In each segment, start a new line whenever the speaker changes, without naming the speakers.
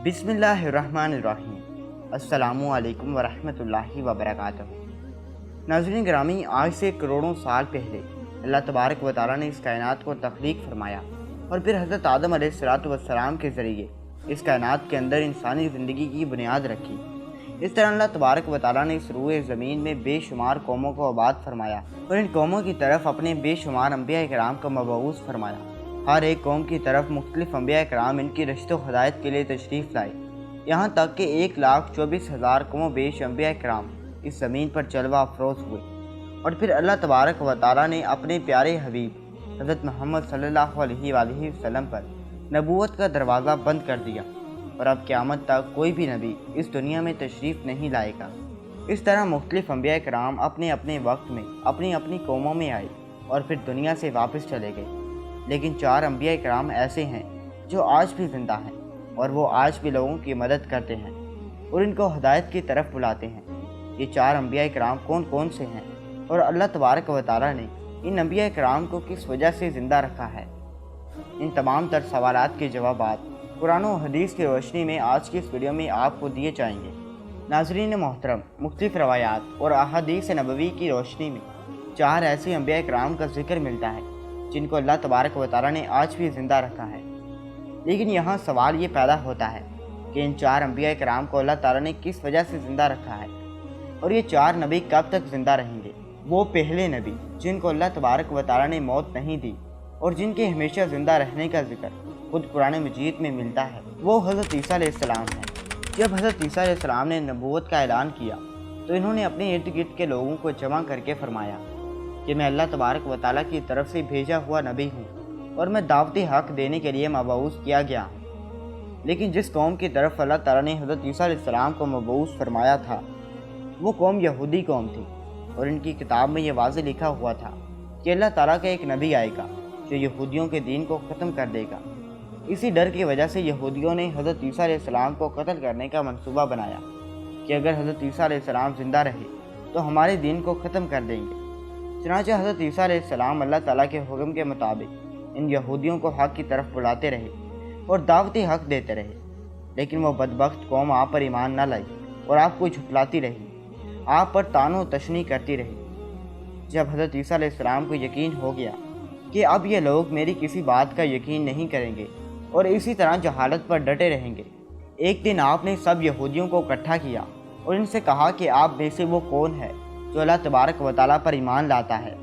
بسم اللہ الرحمن الرحیم۔ السلام علیکم ورحمۃ اللہ وبرکاتہ۔ ناظرین گرامی، آج سے کروڑوں سال پہلے اللہ تبارک و تعالیٰ نے اس کائنات کو تخلیق فرمایا اور پھر حضرت آدم علیہ السلام کے ذریعے اس کائنات کے اندر انسانی زندگی کی بنیاد رکھی۔ اس طرح اللہ تبارک و تعالیٰ نے اس روئے زمین میں بے شمار قوموں کو آباد فرمایا اور ان قوموں کی طرف اپنے بے شمار انبیاء کرام کو مبعوث فرمایا۔ ہر ایک قوم کی طرف مختلف انبیاء کرام ان کی رشد و ہدایت کے لیے تشریف لائے، یہاں تک کہ 1,24,000 کم و بیش انبیاء کرام اس زمین پر جلوہ افروز ہوئے۔ اور پھر اللہ تبارک و تعالیٰ نے اپنے پیارے حبیب حضرت محمد صلی اللہ علیہ وآلہ وسلم پر نبوت کا دروازہ بند کر دیا، اور اب قیامت تک کوئی بھی نبی اس دنیا میں تشریف نہیں لائے گا۔ اس طرح مختلف انبیاء کرام اپنے اپنے وقت میں اپنی اپنی قوموں میں آئے اور پھر دنیا سے واپس چلے گئے، لیکن 4 انبیاء کرام ایسے ہیں جو آج بھی زندہ ہیں، اور وہ آج بھی لوگوں کی مدد کرتے ہیں اور ان کو ہدایت کی طرف بلاتے ہیں۔ یہ 4 انبیاء کرام کون کون سے ہیں اور اللہ تبارک و تعالیٰ نے ان انبیاء کرام کو کس وجہ سے زندہ رکھا ہے؟ ان تمام تر سوالات کے جوابات قرآن و حدیث کی روشنی میں آج کی اس ویڈیو میں آپ کو دیے جائیں گے۔ ناظرین محترم، مختلف روایات اور احادیث نبوی کی روشنی میں 4 ایسے انبیاء کرام کا ذکر ملتا ہے جن کو اللہ تبارک و تعالیٰ نے آج بھی زندہ رکھا ہے۔ لیکن یہاں سوال یہ پیدا ہوتا ہے کہ ان 4 انبیاء کرام کو اللہ تعالیٰ نے کس وجہ سے زندہ رکھا ہے، اور یہ 4 نبی کب تک زندہ رہیں گے؟ وہ پہلے نبی جن کو اللہ تبارک و تعالیٰ نے موت نہیں دی اور جن کے ہمیشہ زندہ رہنے کا ذکر خود قرآن مجید میں ملتا ہے، وہ حضرت عیسیٰ علیہ السلام ہیں۔ جب حضرت عیسیٰ علیہ السلام نے نبوت کا اعلان کیا تو انہوں نے اپنے ارد گرد کے لوگوں کو جمع کر کے فرمایا کہ میں اللہ تبارک و تعالیٰ کی طرف سے بھیجا ہوا نبی ہوں اور میں دعوت حق دینے کے لیے مبعوث کیا گیا ہوں۔ لیکن جس قوم کی طرف اللہ تعالیٰ نے حضرت عیسیٰ علیہ السلام کو مبعوث فرمایا تھا وہ قوم یہودی قوم تھی، اور ان کی کتاب میں یہ واضح لکھا ہوا تھا کہ اللہ تعالیٰ کا ایک نبی آئے گا جو یہودیوں کے دین کو ختم کر دے گا۔ اسی ڈر کی وجہ سے یہودیوں نے حضرت عیسیٰ علیہ السلام کو قتل کرنے کا منصوبہ بنایا کہ اگر حضرت عیسیٰ علیہ السلام زندہ رہے تو ہمارے دین کو ختم کر دیں گے۔ چنانچہ حضرت عیسیٰ علیہ السلام اللہ تعالیٰ کے حکم کے مطابق ان یہودیوں کو حق کی طرف بلاتے رہے اور دعوت حق دیتے رہے، لیکن وہ بدبخت قوم آپ پر ایمان نہ لائی اور آپ کو جھٹلاتی رہی، آپ پر طعن و تشنیع کرتی رہی۔ جب حضرت عیسیٰ علیہ السلام کو یقین ہو گیا کہ اب یہ لوگ میری کسی بات کا یقین نہیں کریں گے اور اسی طرح جہالت پر ڈٹے رہیں گے، ایک دن آپ نے سب یہودیوں کو اکٹھا کیا اور ان سے کہا کہ آپ میں سے وہ کون ہے جو اللہ تبارک و تعالیٰ پر ایمان لاتا ہے؟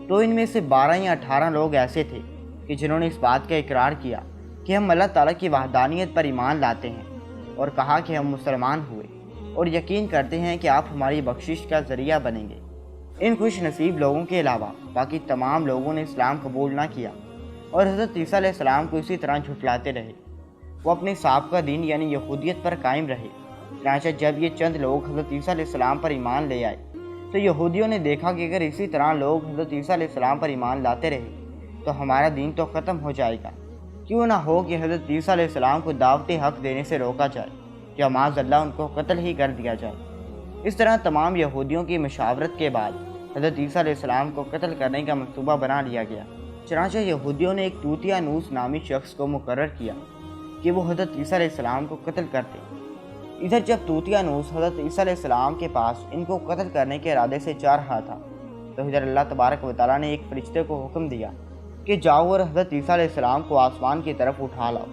تو ان میں سے 12 یا 18 لوگ ایسے تھے کہ جنہوں نے اس بات کا اقرار کیا کہ ہم اللہ تعالیٰ کی وحدانیت پر ایمان لاتے ہیں، اور کہا کہ ہم مسلمان ہوئے اور یقین کرتے ہیں کہ آپ ہماری بخشش کا ذریعہ بنیں گے۔ ان خوش نصیب لوگوں کے علاوہ باقی تمام لوگوں نے اسلام قبول نہ کیا اور حضرت عیسیٰ علیہ السلام کو اسی طرح جھٹلاتے رہے۔ وہ اپنے سابقہ دین یعنی یہودیت پر قائم رہے۔ چنانچہ جب یہ چند لوگ حضرت عیسیٰ علیہ السلام پر ایمان لے آئے تو یہودیوں نے دیکھا کہ اگر اسی طرح لوگ حضرت عیسیٰ علیہ السلام پر ایمان لاتے رہے تو ہمارا دین تو ختم ہو جائے گا، کیوں نہ ہو کہ حضرت عیسیٰ علیہ السلام کو دعوت حق دینے سے روکا جائے یا معاذ اللہ ان کو قتل ہی کر دیا جائے۔ اس طرح تمام یہودیوں کی مشاورت کے بعد حضرت عیسیٰ علیہ السلام کو قتل کرنے کا منصوبہ بنا لیا گیا۔ چنانچہ یہودیوں نے ایک توتیانوس نامی شخص کو مقرر کیا کہ وہ حضرت عیسیٰ علیہ السلام کو قتل کرتے۔ ادھر جب توتیانوس حضرت عیسیٰ علیہ السلام کے پاس ان کو قتل کرنے کے ارادے سے جا رہا تھا تو ادھر اللہ تبارک و تعالیٰ نے ایک فرشتے کو حکم دیا کہ جاؤ اور حضرت عیسیٰ علیہ السلام کو آسمان کی طرف اٹھا لاؤ۔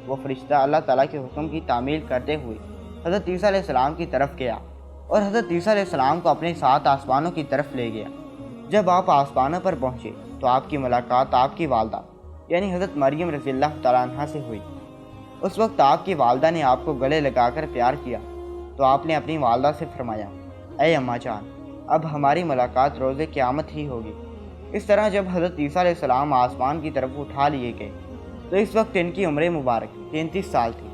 وہ فرشتہ اللہ تعالیٰ کے حکم کی تعمیل کرتے ہوئے حضرت عیسیٰ علیہ السلام کی طرف گیا اور حضرت عیسیٰ علیہ السلام کو اپنے ساتھ آسمانوں کی طرف لے گیا۔ جب آپ آسمانوں پر پہنچے تو آپ کی ملاقات آپ کی والدہ یعنی حضرت مریم رضی اللہ تعالیٰ عنہا سے ہوئی۔ اس وقت آپ کی والدہ نے آپ کو گلے لگا کر پیار کیا تو آپ نے اپنی والدہ سے فرمایا، اے اماں جان، اب ہماری ملاقات روز قیامت ہی ہوگی۔ اس طرح جب حضرت عیسیٰ علیہ السلام آسمان کی طرف اٹھا لیے گئے تو اس وقت ان کی عمر مبارک 33 سال تھی۔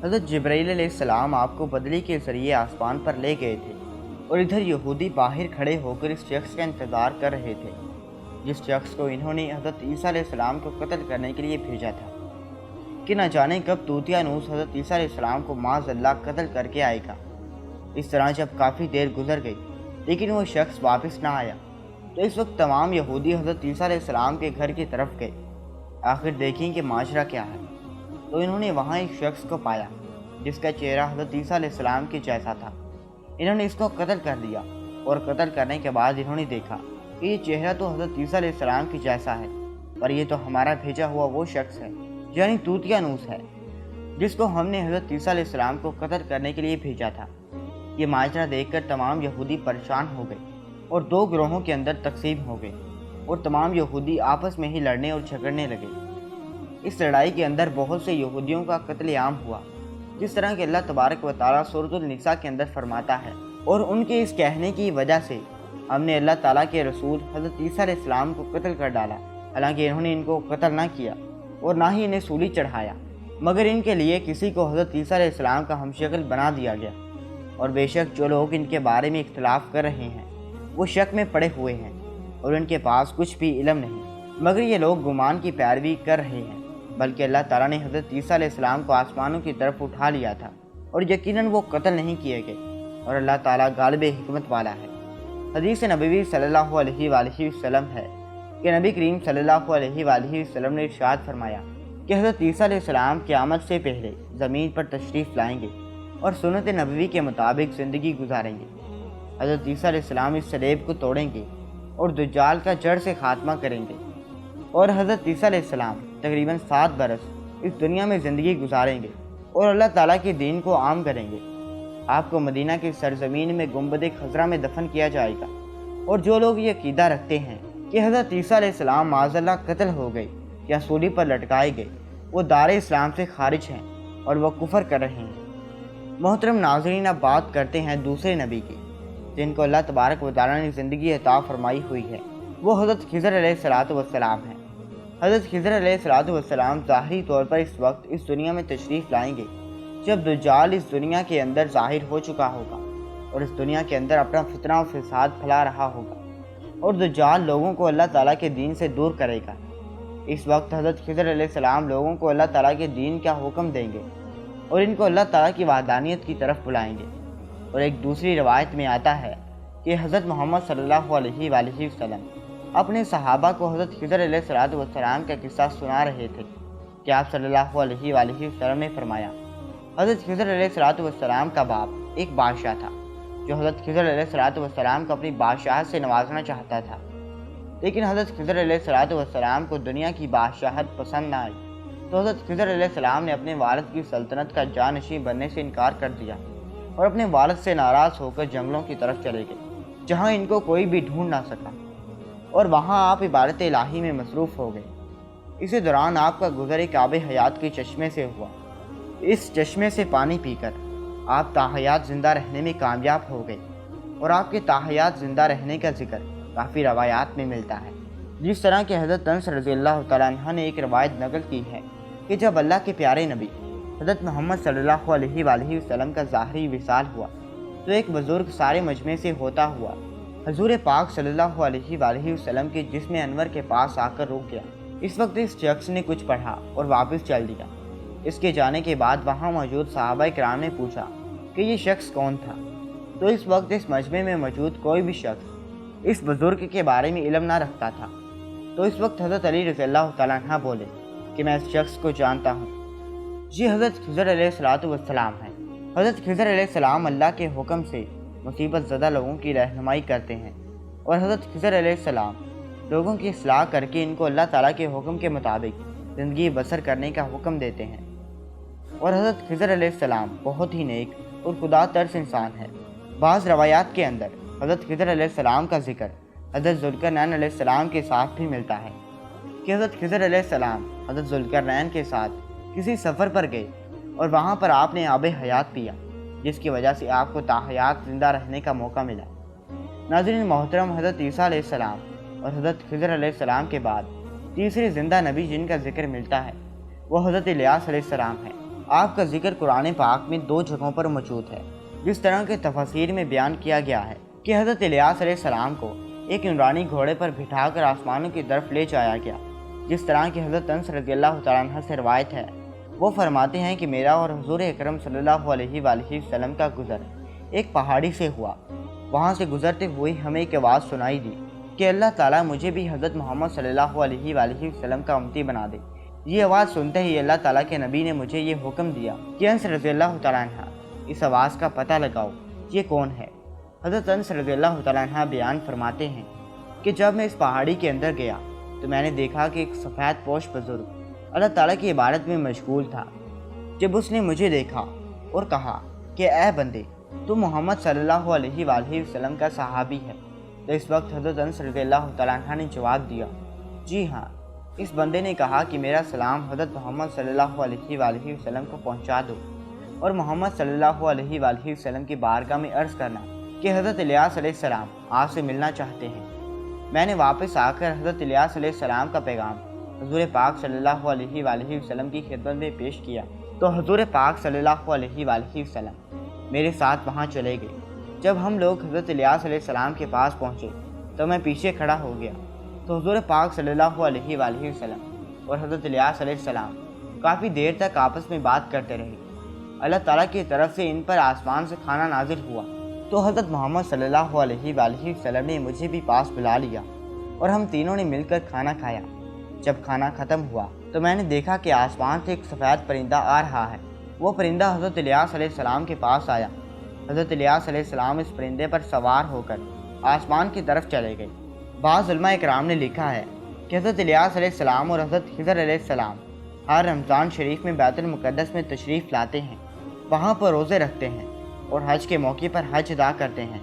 حضرت جبرائیل علیہ السلام آپ کو بدلی کے ذریعے آسمان پر لے گئے تھے، اور ادھر یہودی باہر کھڑے ہو کر اس شخص کا انتظار کر رہے تھے جس شخص کو انہوں نے حضرت عیسیٰ علیہ السلام کو قتل کرنے کے لیے بھیجا تھا، کہ نہ جانے کب توتیانوس حضرت عیسیٰ علیہ السلام کو معاذ اللہ قتل کر کے آئے گا۔ اس طرح جب کافی دیر گزر گئی لیکن وہ شخص واپس نہ آیا تو اس وقت تمام یہودی حضرت عیسیٰ علیہ السلام کے گھر کی طرف گئے، آخر دیکھیں کہ معاشرہ کیا ہے۔ تو انہوں نے وہاں ایک شخص کو پایا جس کا چہرہ حضرت عیسیٰ علیہ السلام کے جیسا تھا۔ انہوں نے اس کو قتل کر دیا اور قتل کرنے کے بعد انہوں نے دیکھا کہ یہ چہرہ تو حضرت عیسیٰ علیہ السلام کے جیسا ہے، پر یہ تو ہمارا بھیجا ہوا وہ شخص ہے، یعنی طوطیانوس ہے، جس کو ہم نے حضرت عیسیٰ علیہ السلام کو قتل کرنے کے لیے بھیجا تھا۔ یہ ماجرا دیکھ کر تمام یہودی پریشان ہو گئے اور دو گروہوں کے اندر تقسیم ہو گئے، اور تمام یہودی آپس میں ہی لڑنے اور جھگڑنے لگے۔ اس لڑائی کے اندر بہت سے یہودیوں کا قتل عام ہوا، جس طرح کہ اللہ تبارک و تعالیٰ سورۃ النساء کے اندر فرماتا ہے، اور ان کے اس کہنے کی وجہ سے ہم نے اللہ تعالیٰ کے رسول حضرت عیسیٰ علیہ السلام کو قتل کر ڈالا، حالانکہ انہوں نے ان کو قتل نہ کیا اور نہ ہی انہیں سولی چڑھایا، مگر ان کے لیے کسی کو حضرت عیسیٰ علیہ السلام کا ہمشکل بنا دیا گیا۔ اور بے شک جو لوگ ان کے بارے میں اختلاف کر رہے ہیں وہ شک میں پڑے ہوئے ہیں اور ان کے پاس کچھ بھی علم نہیں، مگر یہ لوگ گمان کی پیروی کر رہے ہیں، بلکہ اللہ تعالیٰ نے حضرت عیسیٰ علیہ السلام کو آسمانوں کی طرف اٹھا لیا تھا اور یقیناً وہ قتل نہیں کیے گئے، اور اللہ تعالیٰ غالب حکمت والا ہے۔ حدیث نبوی صلی اللہ علیہ وآلہ وسلم ہے کہ نبی کریم صلی اللہ علیہ وآلہ وسلم نے ارشاد فرمایا کہ حضرت عیسیٰ علیہ السلام قیامت سے پہلے زمین پر تشریف لائیں گے اور سنت نبوی کے مطابق زندگی گزاریں گے۔ حضرت عیسیٰ علیہ السلام اس سلیب کو توڑیں گے اور دجال کا جڑ سے خاتمہ کریں گے، اور حضرت عیسیٰ علیہ السلام تقریباً 7 برس اس دنیا میں زندگی گزاریں گے اور اللہ تعالیٰ کے دین کو عام کریں گے۔ آپ کو مدینہ کی سرزمین میں گنبد خضرا میں دفن کیا جائے گا، اور جو لوگ یہ عقیدہ رکھتے ہیں کہ حضرت عیسیٰ علیہ السلام معاذ اللہ قتل ہو گئے یا سولی پر لٹکائے گئے، وہ دار اسلام سے خارج ہیں اور وہ کفر کر رہے ہیں۔ محترم ناظرین، اب بات کرتے ہیں دوسرے نبی کی جن کو اللہ تبارک و تعالیٰ نے زندگی عطا فرمائی ہوئی ہے، وہ حضرت خضر علیہ السلام ہیں۔ حضرت خضر علیہ السلام ظاہری طور پر اس وقت اس دنیا میں تشریف لائیں گے جب دجال اس دنیا کے اندر ظاہر ہو چکا ہوگا اور اس دنیا کے اندر اپنا فتنہ و فساد پھیلا رہا ہوگا، اور دجال لوگوں کو اللہ تعالیٰ کے دین سے دور کرے گا۔ اس وقت حضرت خضر علیہ السلام لوگوں کو اللہ تعالیٰ کے دین کا حکم دیں گے اور ان کو اللہ تعالیٰ کی وحدانیت کی طرف بلائیں گے۔ اور ایک دوسری روایت میں آتا ہے کہ حضرت محمد صلی اللہ علیہ وآلہ وسلم اپنے صحابہ کو حضرت خضر علیہ السلام کا قصہ سنا رہے تھے کہ آپ صلی اللہ علیہ وآلہ وسلم نے فرمایا، حضرت خضر علیہ السلام کا باپ ایک بادشاہ تھا جو حضرت خضر علیہ السلام کو اپنی بادشاہت سے نوازنا چاہتا تھا، لیکن حضرت خضر علیہ السلام کو دنیا کی بادشاہت پسند نہ آئی، تو حضرت خضر علیہ السلام نے اپنے والد کی سلطنت کا جانشین بننے سے انکار کر دیا اور اپنے والد سے ناراض ہو کر جنگلوں کی طرف چلے گئے جہاں ان کو کوئی بھی ڈھونڈ نہ سکا، اور وہاں آپ عبادت الہی میں مصروف ہو گئے۔ اسی دوران آپ کا گزر ایک آب حیات کے چشمے سے ہوا۔ اس چشمے سے پانی پی کر آپ تاحیات زندہ رہنے میں کامیاب ہو گئے، اور آپ کے تاحیات زندہ رہنے کا ذکر کافی روایات میں ملتا ہے، جس طرح کہ حضرت انس رضی اللہ تعالیٰ عنہ نے ایک روایت نقل کی ہے کہ جب اللہ کے پیارے نبی حضرت محمد صلی اللہ علیہ وآلہ وسلم کا ظاہری وصال ہوا تو ایک بزرگ سارے مجمع سے ہوتا ہوا حضور پاک صلی اللہ علیہ وآلہ وسلم کے جسم انور کے پاس آ کر رک گیا۔ اس وقت اس شخص نے کچھ پڑھا اور واپس چل دیا۔ اس کے جانے کے بعد وہاں موجود صحابہ کرام نے پوچھا کہ یہ شخص کون تھا، تو اس وقت اس مجمع میں موجود کوئی بھی شخص اس بزرگ کے بارے میں علم نہ رکھتا تھا۔ تو اس وقت حضرت علی رضی اللہ تعالیٰ عنہ بولے کہ میں اس شخص کو جانتا ہوں، یہ حضرت خضر علیہ السلام ہے۔ حضرت خضر علیہ السلام اللہ کے حکم سے مصیبت زدہ لوگوں کی رہنمائی کرتے ہیں، اور حضرت خضر علیہ السلام لوگوں کی اصلاح کر کے ان کو اللہ تعالیٰ کے حکم کے مطابق زندگی بسر کرنے کا حکم دیتے ہیں۔ اور حضرت خضر علیہ السلام بہت ہی نیک اور خدا ترس انسان ہے۔ بعض روایات کے اندر حضرت خضر علیہ السلام کا ذکر حضرت ذوالقرنین علیہ السلام کے ساتھ بھی ملتا ہے کہ حضرت خضر علیہ السلام حضرت ذوالقرنین کے ساتھ کسی سفر پر گئے اور وہاں پر آپ نے آب حیات پیا، جس کی وجہ سے آپ کو تاحیات زندہ رہنے کا موقع ملا۔ ناظرین محترم، حضرت عیسیٰ علیہ السلام اور حضرت خضر علیہ السلام کے بعد تیسری زندہ نبی جن کا ذکر ملتا ہے وہ حضرت الیاس علیہ السلام ہے۔ آپ کا ذکر قرآن پاک میں 2 جگہوں پر موجود ہے، جس طرح کے تفاسیر میں بیان کیا گیا ہے کہ حضرت الیاس علیہ السلام کو ایک نورانی گھوڑے پر بٹھا کر آسمانوں کی طرف لے جایا گیا، جس طرح کہ حضرت انس رضی اللہ تعالیٰ عنہ سے روایت ہے۔ وہ فرماتے ہیں کہ میرا اور حضور اکرم صلی اللہ علیہ وآلہ وسلم کا گزر ایک پہاڑی سے ہوا۔ وہاں سے گزرتے ہوئے ہمیں ایک آواز سنائی دی کہ اللہ تعالیٰ مجھے بھی حضرت محمد صلی اللہ علیہ وآلہ وسلم کا امتی بنا دے۔ یہ آواز سنتے ہی اللہ تعالیٰ کے نبی نے مجھے یہ حکم دیا کہ انس رضی اللہ تعالیٰ عنہ اس آواز کا پتہ لگاؤ، یہ کون ہے؟ حضرت انس رضی اللہ تعالیٰ عنہ بیان فرماتے ہیں کہ جب میں اس پہاڑی کے اندر گیا تو میں نے دیکھا کہ ایک سفید پوش بزرگ اللہ تعالیٰ کی عبادت میں مشغول تھا۔ جب اس نے مجھے دیکھا اور کہا کہ اے بندے، تو محمد صلی اللہ علیہ وآلہ وسلم کا صحابی ہے، تو اس وقت حضرت انس رضی اللہ تعالیٰ عنہ نے جواب دیا، جی ہاں۔ اس بندے نے کہا کہ میرا سلام حضرت محمد صلی اللہ علیہ وآلہ وسلم کو پہنچا دو، اور محمد صلی اللہ علیہ وآلہ وسلم کی بارگاہ میں عرض کرنا کہ حضرت الیاس علیہ السلام آپ سے ملنا چاہتے ہیں۔ میں نے واپس آ کر حضرت الیاس علیہ السلام کا پیغام حضور پاک صلی اللہ علیہ وآلہ وسلم کی خدمت میں پیش کیا تو حضور پاک صلی اللہ علیہ وآلہ وسلم میرے ساتھ وہاں چلے گئے۔ جب ہم لوگ حضرت الیاس علیہ السلام کے پاس پہنچے تو میں پیچھے کھڑا ہو گیا، تو حضور پاک صلی اللہ علیہ وآلہ وسلم اور حضرت الیاس علیہ السلام کافی دیر تک آپس میں بات کرتے رہے۔ اللہ تعالیٰ کی طرف سے ان پر آسمان سے کھانا نازل ہوا تو حضرت محمد صلی اللہ علیہ وآلہ وسلم نے مجھے بھی پاس بلا لیا اور ہم تینوں نے مل کر کھانا کھایا۔ جب کھانا ختم ہوا تو میں نے دیکھا کہ آسمان سے ایک سفید پرندہ آ رہا ہے۔ وہ پرندہ حضرت الیاس علیہ السلام کے پاس آیا۔ حضرت الیاس علیہ السلام اس پرندے پر سوار ہو کر آسمان کی طرف چلے گئے۔ بعض علماء اکرام نے لکھا ہے کہ حضرت الیاس علیہ السلام اور حضرت خضر علیہ السلام ہر رمضان شریف میں بیت المقدس میں تشریف لاتے ہیں، وہاں پر روزے رکھتے ہیں اور حج کے موقع پر حج ادا کرتے ہیں۔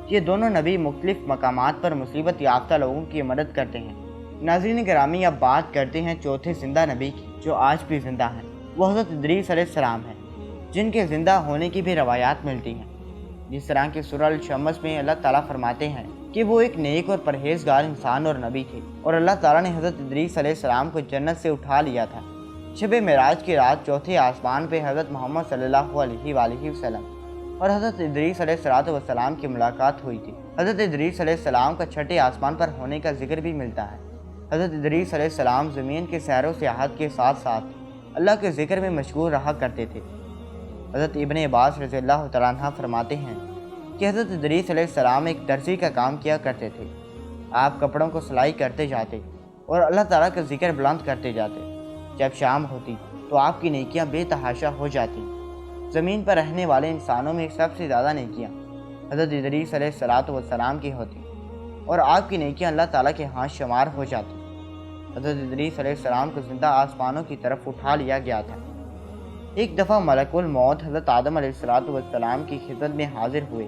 یہ دونوں نبی مختلف مقامات پر مصیبت یافتہ لوگوں کی مدد کرتے ہیں۔ ناظرین گرامی، اب بات کرتے ہیں چوتھے زندہ نبی کی جو آج بھی زندہ ہیں۔ وہ حضرت ادریس علیہ السلام ہیں، جن کے زندہ ہونے کی بھی روایات ملتی ہیں۔ جس طرح کہ سورہ الشمس میں اللہ تعالیٰ فرماتے ہیں کہ وہ ایک نیک اور پرہیزگار انسان اور نبی تھے، اور اللہ تعالیٰ نے حضرت ادریس علیہ السلام کو جنت سے اٹھا لیا تھا۔ شب معراج کی رات چوتھے آسمان پہ حضرت محمد صلی اللہ علیہ وآلہ وسلم اور حضرت ادریس علیہ السلام کی ملاقات ہوئی تھی۔ حضرت ادریس علیہ السلام کا چھٹے آسمان پر ہونے کا ذکر بھی ملتا ہے۔ حضرت ادریس علیہ السلام زمین کے سیر و سیاحت کے ساتھ ساتھ اللہ کے ذکر میں مشغول رہا کرتے تھے۔ حضرت ابن عباس رضی اللہ تعالیٰ عنہ فرماتے ہیں کہ حضرت ادریس علیہ السلام ایک درزی کا کام کیا کرتے تھے۔ آپ کپڑوں کو سلائی کرتے جاتے اور اللہ تعالیٰ کا ذکر بلند کرتے جاتے۔ جب شام ہوتی تو آپ کی نیکیاں بے تحاشا ہو جاتی۔ زمین پر رہنے والے انسانوں میں سب سے زیادہ نیکیاں حضرت ادریس علیہ السلام کی ہوتی اور آپ کی نیکیاں اللہ تعالیٰ کے ہاں شمار ہو جاتی۔ حضرت ادریس علیہ السلام کو زندہ آسمانوں کی طرف اٹھا لیا گیا تھا۔ ایک دفعہ ملک الموت حضرت آدم علیہ السلام کی خدمت میں حاضر ہوئے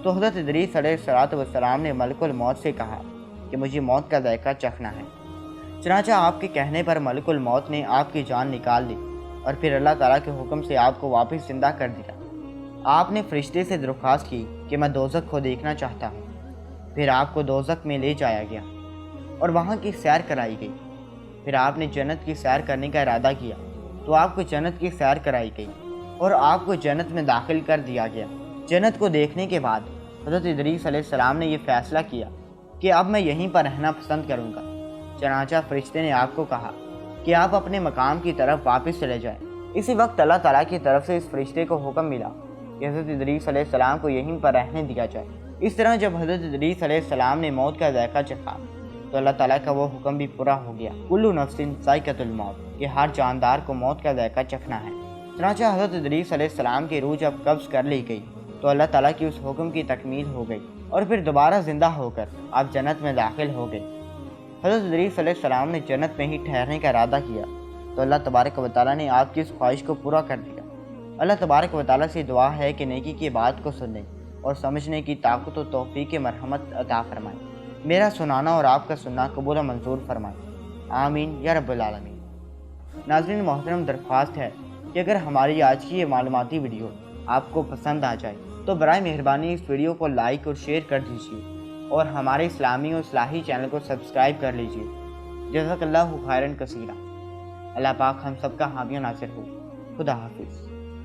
تو حضرت ادریس علیہ السلام نے ملک الموت سے کہا کہ مجھے موت کا ذائقہ چکھنا ہے۔ چنانچہ آپ کے کہنے پر ملک الموت نے آپ کی جان نکال لی اور پھر اللہ تعالیٰ کے حکم سے آپ کو واپس زندہ کر دیا۔ آپ نے فرشتے سے درخواست کی کہ میں دوزخ کو دیکھنا چاہتا ہوں۔ پھر آپ کو دوزخ میں لے جایا گیا اور وہاں کی سیر کرائی گئی۔ پھر آپ نے جنت کی سیر کرنے کا ارادہ کیا تو آپ کو جنت کی سیر کرائی گئی اور آپ کو جنت میں داخل کر دیا گیا۔ جنت کو دیکھنے کے بعد حضرت ادریس علیہ السلام نے یہ فیصلہ کیا کہ اب میں یہیں پر رہنا پسند کروں گا۔ چنانچہ فرشتے نے آپ کو کہا کہ آپ اپنے مقام کی طرف واپس چلے جائیں۔ اسی وقت اللہ تعالیٰ کی طرف سے اس فرشتے کو حکم ملا کہ حضرت ادریس علیہ السلام کو یہیں پر رہنے دیا جائے۔ اس طرح جب حضرت ادریس علیہ السلام نے موت کا ذائقہ چکھا تو اللہ تعالیٰ کا وہ حکم بھی پورا ہو گیا، کل نفس ذائقۃ الموت، کہ ہر جاندار کو موت کا ذائقہ چکھنا ہے۔ چنانچہ حضرت ادریس علیہ السلام کی روح جب قبض کر لی گئی تو اللہ تعالیٰ کی اس حکم کی تکمیل ہو گئی اور پھر دوبارہ زندہ ہو کر آپ جنت میں داخل ہو گئے۔ حضرت ادریس علیہ السلام نے جنت میں ہی ٹھہرنے کا ارادہ کیا تو اللہ تبارک و تعالیٰ نے آپ کی اس خواہش کو پورا کر دیا۔ اللہ تبارک و تعالیٰ سے دعا ہے کہ نیکی کی بات کو سننے اور سمجھنے کی طاقت و توفیق مرحمت عطا فرمائے۔ میرا سنانا اور آپ کا سننا قبول و منظور فرمائے، آمین یا رب العالمین۔ ناظرین محترم، درخواست ہے کہ اگر ہماری آج کی یہ معلوماتی ویڈیو آپ کو پسند آ جائے تو برائے مہربانی اس ویڈیو کو لائک اور شیئر کر دیجیے اور ہمارے اسلامی اور اصلاحی چینل کو سبسکرائب کر لیجیے۔ جزاک اللہ خیرا کثیرا۔ اللہ پاک ہم سب کا حامی و ناصر ہو۔ خدا حافظ۔